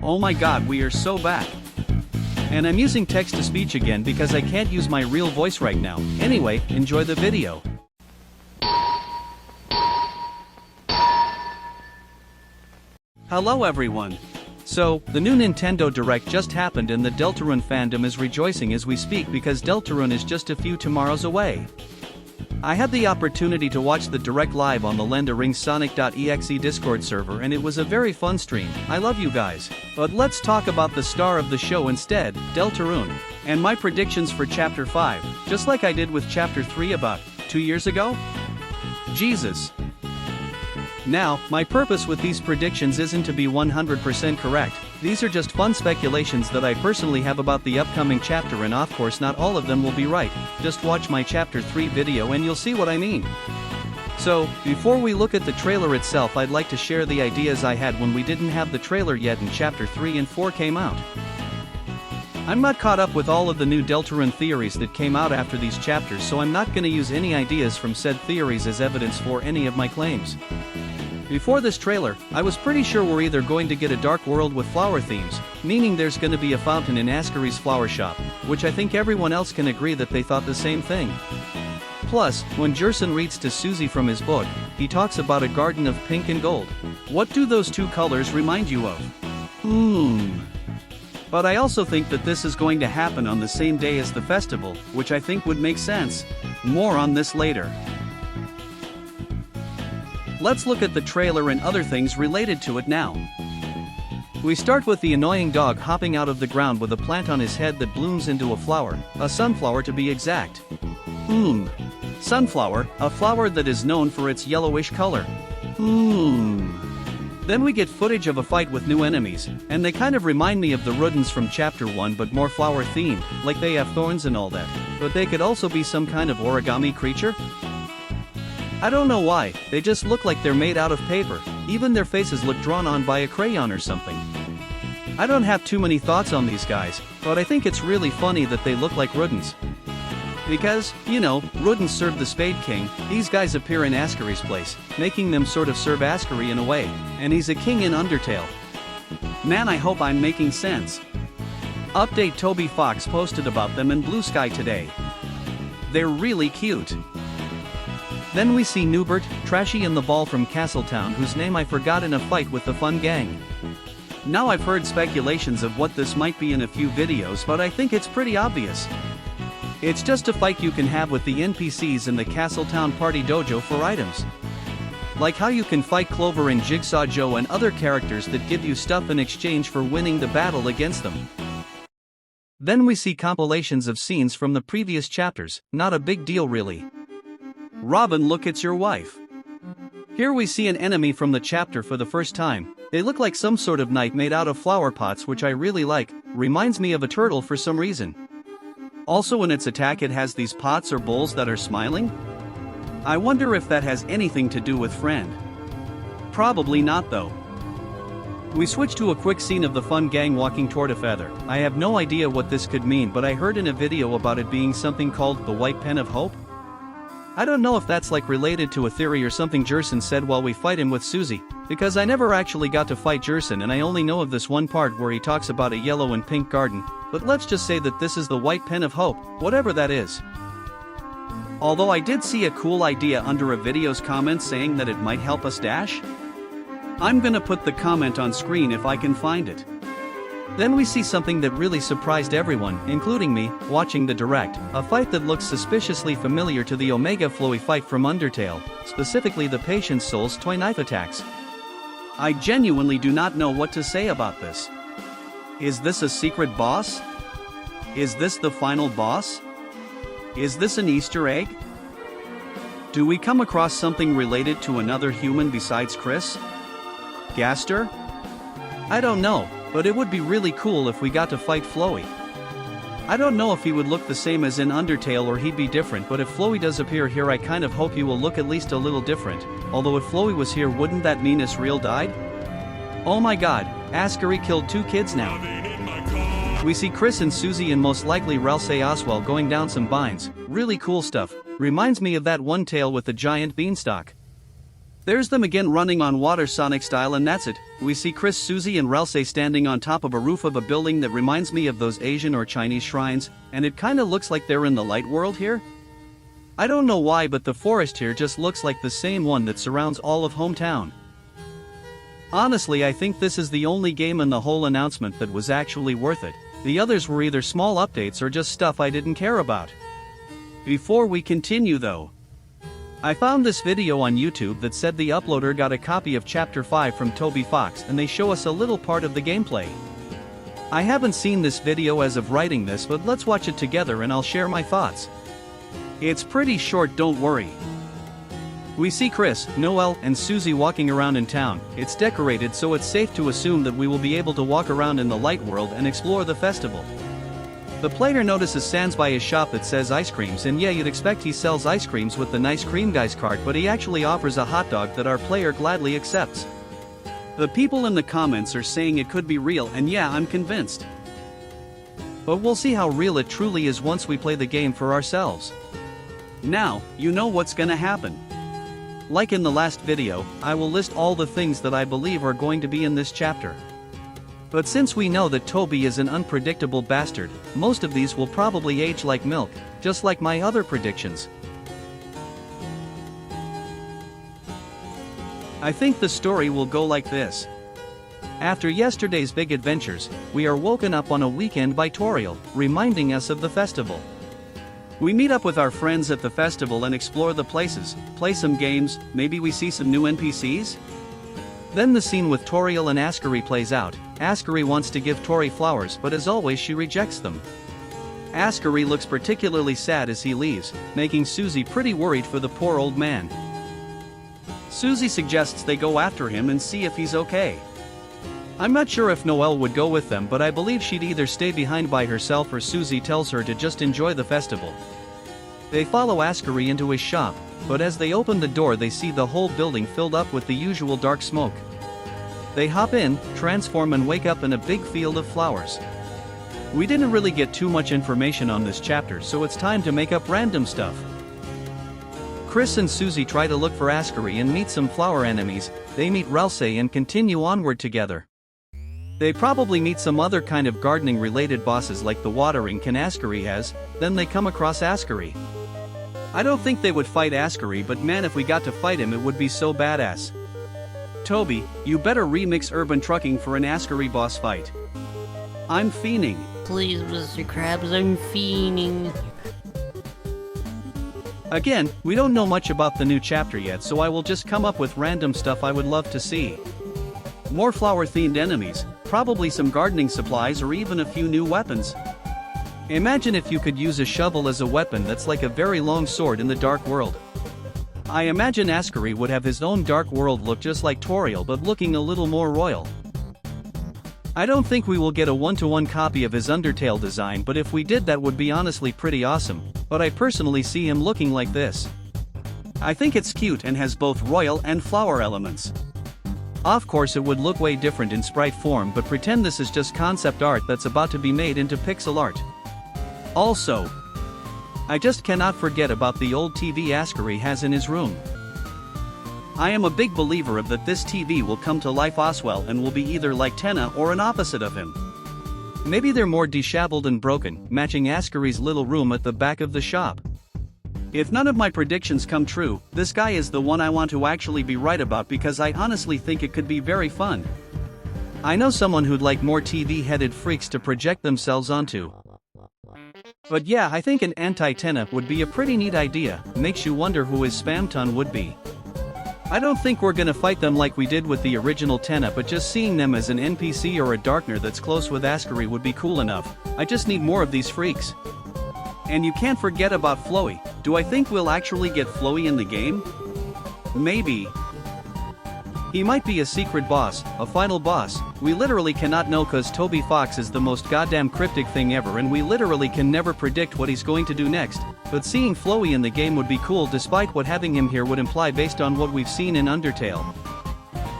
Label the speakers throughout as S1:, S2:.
S1: Oh my god, we are so back. And I'm using text-to-speech again because I can't use my real voice right now. Anyway, enjoy the video. Hello everyone. So, the new Nintendo Direct just happened and the Deltarune fandom is rejoicing as we speak because Deltarune is just a few tomorrows away. I had the opportunity to watch the Direct live on the Lend a Ring Sonic.exe Discord server and it was a very fun stream. I love you guys. But let's talk about the star of the show instead, Deltarune. And my predictions for Chapter 5, just like I did with Chapter 3 about 2 years ago? Jesus. Now, my purpose with these predictions isn't to be 100% correct, these are just fun speculations that I personally have about the upcoming chapter and of course not all of them will be right, just watch my Chapter 3 video and you'll see what I mean. So, before we look at the trailer itself I'd like to share the ideas I had when we didn't have the trailer yet and Chapter 3 and 4 came out. I'm not caught up with all of the new Deltarune theories that came out after these chapters so I'm not gonna use any ideas from said theories as evidence for any of my claims. Before this trailer, I was pretty sure we're either going to get a dark world with flower themes, meaning there's gonna be a fountain in Ascary's flower shop, which I think everyone else can agree that they thought the same thing. Plus, when Jerson reads to Susie from his book, he talks about a garden of pink and gold. What do those two colors remind you of? But I also think that this is going to happen on the same day as the festival, which I think would make sense. More on this later. Let's look at the trailer and other things related to it now. We start with the annoying dog hopping out of the ground with a plant on his head that blooms into a flower, a sunflower to be exact. Sunflower, a flower that is known for its yellowish color. Then we get footage of a fight with new enemies, and they kind of remind me of the rodents from Chapter 1 but more flower themed, like they have thorns and all that, but they could also be some kind of origami creature? I don't know why, they just look like they're made out of paper, even their faces look drawn on by a crayon or something. I don't have too many thoughts on these guys, but I think it's really funny that they look like rodents. Because, you know, rodents serve the Spade King, these guys appear in Ascary's place, making them sort of serve Ascary in a way, and he's a king in Undertale. Man, I hope I'm making sense. Update: Toby Fox posted about them in Blue Sky today. They're really cute. Then we see Newbert, Trashy and the Ball from Castletown whose name I forgot in a fight with the Fun Gang. Now I've heard speculations of what this might be in a few videos but I think it's pretty obvious. It's just a fight you can have with the NPCs in the Castletown Party Dojo for items. Like how you can fight Clover and Jigsaw Joe and other characters that give you stuff in exchange for winning the battle against them. Then we see compilations of scenes from the previous chapters, not a big deal really. Robin, look, it's your wife. Here we see an enemy from the chapter for the first time. They look like some sort of knight made out of flower pots which I really like, reminds me of a turtle for some reason. Also in its attack it has these pots or bowls that are smiling? I wonder if that has anything to do with Friend. Probably not though. We switch to a quick scene of the Fun Gang walking toward a feather. I have no idea what this could mean but I heard in a video about it being something called the White Pen of Hope. I don't know if that's like related to a theory or something Jerson said while we fight him with Susie, because I never actually got to fight Jerson and I only know of this one part where he talks about a yellow and pink garden, but let's just say that this is the White Pen of Hope, whatever that is. Although I did see a cool idea under a video's comment saying that it might help us dash. I'm gonna put the comment on screen if I can find it. Then we see something that really surprised everyone, including me, watching the Direct, a fight that looks suspiciously familiar to the Omega Flowy fight from Undertale, specifically the Patience Soul's toy knife attacks. I genuinely do not know what to say about this. Is this a secret boss? Is this the final boss? Is this an Easter egg? Do we come across something related to another human besides Chris? Gaster? I don't know. But it would be really cool if we got to fight Flowey. I don't know if he would look the same as in Undertale or he'd be different, but if Flowey does appear here I kind of hope he will look at least a little different, although if Flowey was here wouldn't that mean Israel died? Oh my god, Ascary killed 2 kids now. We see Chris and Susie and most likely Ralsei Oswald going down some vines, really cool stuff, reminds me of that one tale with the giant beanstalk. There's them again running on water Sonic style, and that's it. We see Chris, Susie and Ralsei standing on top of a roof of a building that reminds me of those Asian or Chinese shrines, and it kinda looks like they're in the light world here. I don't know why, but the forest here just looks like the same one that surrounds all of Hometown. Honestly, I think this is the only game in the whole announcement that was actually worth it. The others were either small updates or just stuff I didn't care about. Before we continue though, I found this video on YouTube that said the uploader got a copy of Chapter 5 from Toby Fox, and they show us a little part of the gameplay. I haven't seen this video as of writing this, but let's watch it together and I'll share my thoughts. It's pretty short, don't worry. We see Chris, Noel, and Susie walking around in town. It's decorated, so it's safe to assume that we will be able to walk around in the light world and explore the festival. The player notices stands by his shop that says ice creams, and yeah, you'd expect he sells ice creams with the nice cream guys cart, but he actually offers a hot dog that our player gladly accepts. The people in the comments are saying it could be real, and yeah, I'm convinced. But we'll see how real it truly is once we play the game for ourselves. Now, you know what's gonna happen. Like in the last video, I will list all the things that I believe are going to be in this chapter. But since we know that Toby is an unpredictable bastard, most of these will probably age like milk, just like my other predictions. I think the story will go like this. After yesterday's big adventures, we are woken up on a weekend by Toriel, reminding us of the festival. We meet up with our friends at the festival and explore the places, play some games, maybe we see some new NPCs? Then the scene with Toriel and Ascari plays out. Ascari wants to give Tori flowers, but as always she rejects them. Ascari looks particularly sad as he leaves, making Susie pretty worried for the poor old man. Susie suggests they go after him and see if he's okay. I'm not sure if Noelle would go with them, but I believe she'd either stay behind by herself or Susie tells her to just enjoy the festival. They follow Ascari into his shop, but as they open the door they see the whole building filled up with the usual dark smoke. They hop in, transform and wake up in a big field of flowers. We didn't really get too much information on this chapter, so it's time to make up random stuff. Chris and Susie try to look for Ascari and meet some flower enemies. They meet Ralsei and continue onward together. They probably meet some other kind of gardening related bosses like the watering can Ascari has, then they come across Ascari. I don't think they would fight Ascari, but man, if we got to fight him it would be so badass. Toby, you better remix Urban Trucking for an Ascari boss fight. I'm fiending.
S2: Please, Mr. Krabs, I'm fiending.
S1: Again, we don't know much about the new chapter yet, so I will just come up with random stuff I would love to see. More flower-themed enemies, probably some gardening supplies or even a few new weapons. Imagine if you could use a shovel as a weapon that's like a very long sword in the Dark World. I imagine Ascari would have his own Dark World look just like Toriel, but looking a little more royal. I don't think we will get a one-to-one copy of his Undertale design, but if we did that would be honestly pretty awesome, but I personally see him looking like this. I think it's cute and has both royal and flower elements. Of course it would look way different in sprite form, but pretend this is just concept art that's about to be made into pixel art. Also, I just cannot forget about the old TV Ascari has in his room. I am a big believer of that this TV will come to life Oswell and will be either like Tenna or an opposite of him. Maybe they're more disheveled and broken, matching Ascari's little room at the back of the shop. If none of my predictions come true, this guy is the one I want to actually be right about, because I honestly think it could be very fun. I know someone who'd like more TV-headed freaks to project themselves onto. But yeah, I think an anti-Tenna would be a pretty neat idea. Makes you wonder who his Spamton would be. I don't think we're gonna fight them like we did with the original Tenna, but just seeing them as an NPC or a Darkner that's close with Ascari would be cool enough. I just need more of these freaks. And you can't forget about Flowey. Do I think we'll actually get Flowey in the game? Maybe. He might be a secret boss, a final boss. We literally cannot know, cause Toby Fox is the most goddamn cryptic thing ever, and we literally can never predict what he's going to do next. But seeing Flowey in the game would be cool, despite what having him here would imply based on what we've seen in Undertale.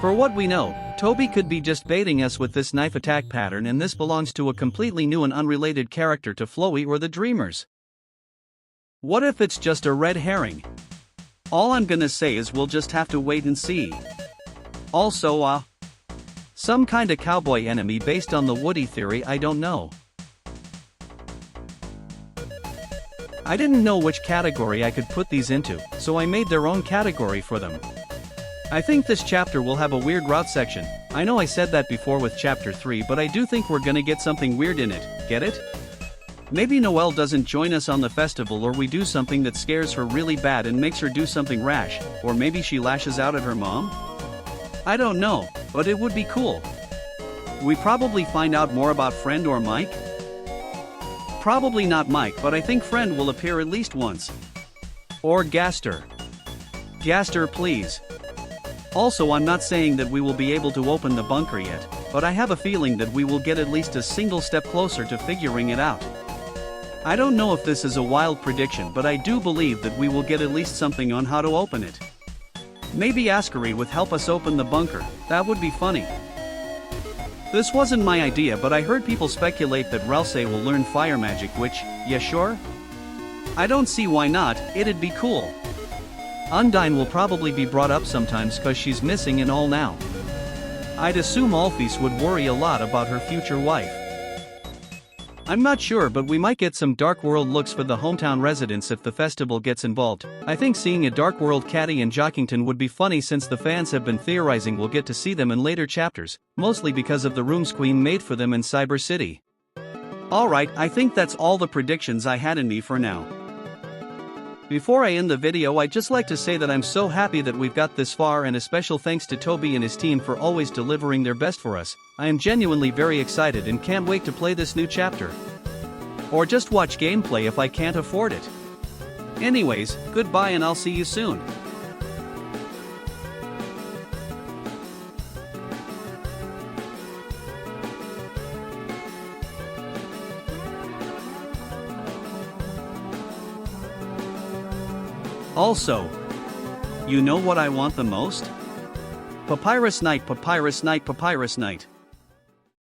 S1: For what we know, Toby could be just baiting us with this knife attack pattern, and this belongs to a completely new and unrelated character to Flowey or the Dreamers. What if it's just a red herring? All I'm gonna say is we'll just have to wait and see. Also, some kinda cowboy enemy based on the Woody theory, I don't know. I didn't know which category I could put these into, so I made their own category for them. I think this chapter will have a weird route section. I know I said that before with chapter 3, but I do think we're gonna get something weird in it, get it? Maybe Noelle doesn't join us on the festival, or we do something that scares her really bad and makes her do something rash, or maybe she lashes out at her mom? I don't know, but it would be cool. We probably find out more about Friend or Mike? Probably not Mike, but I think Friend will appear at least once. Or Gaster. Gaster, please. Also, I'm not saying that we will be able to open the bunker yet, but I have a feeling that we will get at least a single step closer to figuring it out. I don't know if this is a wild prediction, but I do believe that we will get at least something on how to open it. Maybe Ascari would help us open the bunker, that would be funny. This wasn't my idea, but I heard people speculate that Ralse will learn fire magic, which, yeah sure? I don't see why not, it'd be cool. Undine will probably be brought up sometimes cause she's missing and all now. I'd assume Alphys would worry a lot about her future wife. I'm not sure, but we might get some Dark World looks for the hometown residents if the festival gets involved. I think seeing a Dark World caddy in Jockington would be funny, since the fans have been theorizing we'll get to see them in later chapters, mostly because of the rooms Queen made for them in Cyber City. Alright, I think that's all the predictions I had in me for now. Before I end the video, I'd just like to say that I'm so happy that we've got this far, and a special thanks to Toby and his team for always delivering their best for us. I am genuinely very excited and can't wait to play this new chapter. Or just watch gameplay if I can't afford it. Anyways, goodbye and I'll see you soon. Also, you know what I want the most? Papyrus Night, Papyrus Night, Papyrus Night.